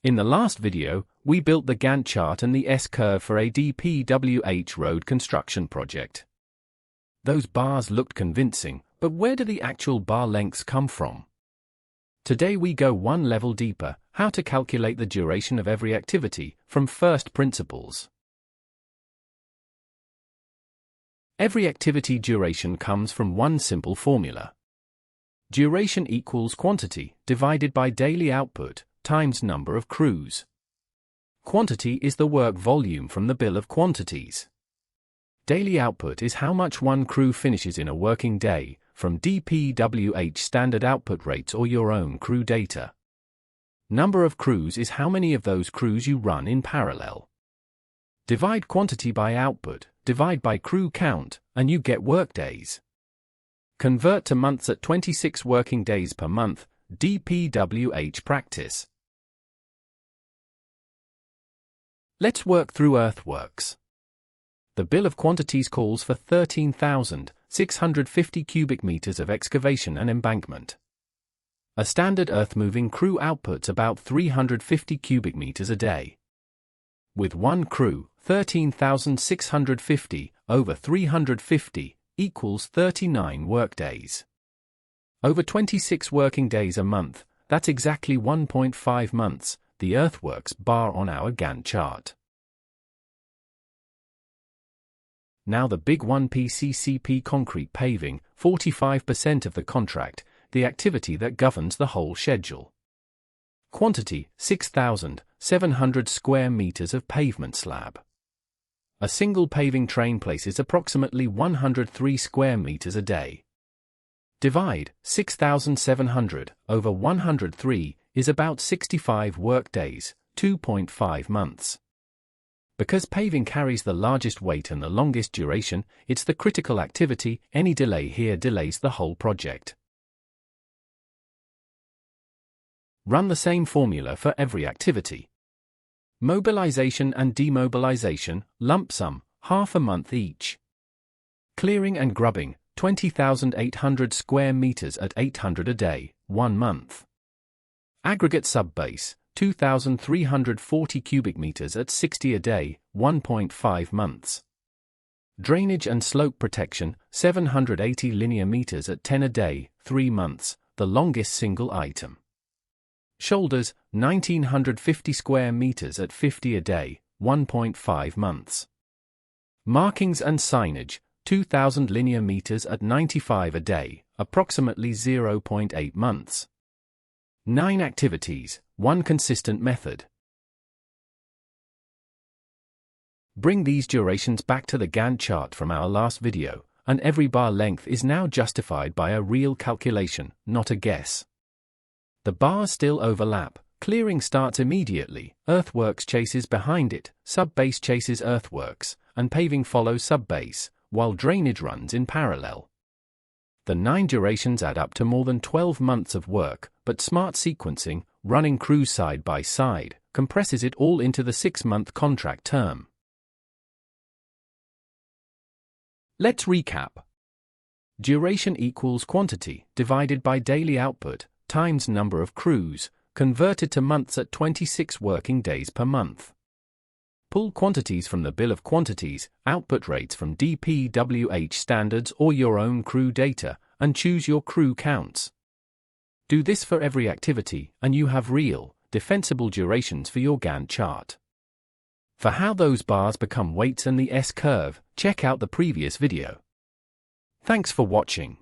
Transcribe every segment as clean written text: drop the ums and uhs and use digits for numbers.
In the last video, we built the Gantt chart and the S-curve for a DPWH road construction project. Those bars looked convincing, but where do the actual bar lengths come from? Today we go one level deeper, how to calculate the duration of every activity, from first principles. Every activity duration comes from one simple formula. Duration equals quantity, divided by daily output, times number of crews. Quantity is the work volume from the bill of quantities. Daily output is how much one crew finishes in a working day, from DPWH standard output rates or your own crew data. Number of crews is how many of those crews you run in parallel. Divide quantity by output, divide by crew count, and you get workdays. Convert to months at 26 working days per month, DPWH practice. Let's work through Earthworks. The bill of quantities calls for 13,650 cubic meters of excavation and embankment. A standard earth-moving crew outputs about 350 cubic meters a day. With one crew, 13,650 over 350 equals 39 workdays. Over 26 working days a month, that's exactly 1.5 months, the Earthworks bar on our Gantt chart. Now the big one, PCCP concrete paving, 45% of the contract, the activity that governs the whole schedule. Quantity, 6,700 square meters of pavement slab. A single paving train places approximately 103 square meters a day. Divide 6,700 over 103 is about 65 work days, 2.5 months. Because paving carries the largest weight and the longest duration, it's the critical activity. Any delay here delays the whole project. Run the same formula for every activity. Mobilization and demobilization, lump sum, half a month each. Clearing and grubbing, 20,800 square meters at 800 a day, 1 month. Aggregate subbase, 2,340 cubic meters at 60 a day, 1.5 months. Drainage and slope protection, 780 linear meters at 10 a day, 3 months, the longest single item. Shoulders, 1,950 square meters at 50 a day, 1.5 months. Markings and signage, 2,000 linear meters at 95 a day, approximately 0.8 months. 9 activities, 1 consistent method. Bring these durations back to the Gantt chart from our last video, and every bar length is now justified by a real calculation, not a guess. The bars still overlap. Clearing starts immediately, Earthworks chases behind it, subbase chases Earthworks, and paving follows subbase, while drainage runs in parallel. The 9 durations add up to more than 12 months of work, but smart sequencing, running crews side by side, compresses it all into the 6-month contract term. Let's recap. Duration equals quantity, divided by daily output, times number of crews, converted to months at 26 working days per month. Pull quantities from the bill of quantities, output rates from DPWH standards or your own crew data, and choose your crew counts. Do this for every activity, and you have real, defensible durations for your Gantt chart. For how those bars become weights and the S-curve, check out the previous video. Thanks for watching.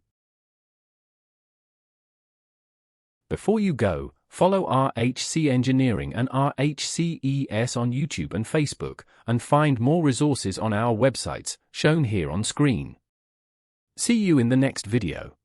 Before you go, follow RHC Engineering and RHCES on YouTube and Facebook, and find more resources on our websites, shown here on screen. See you in the next video.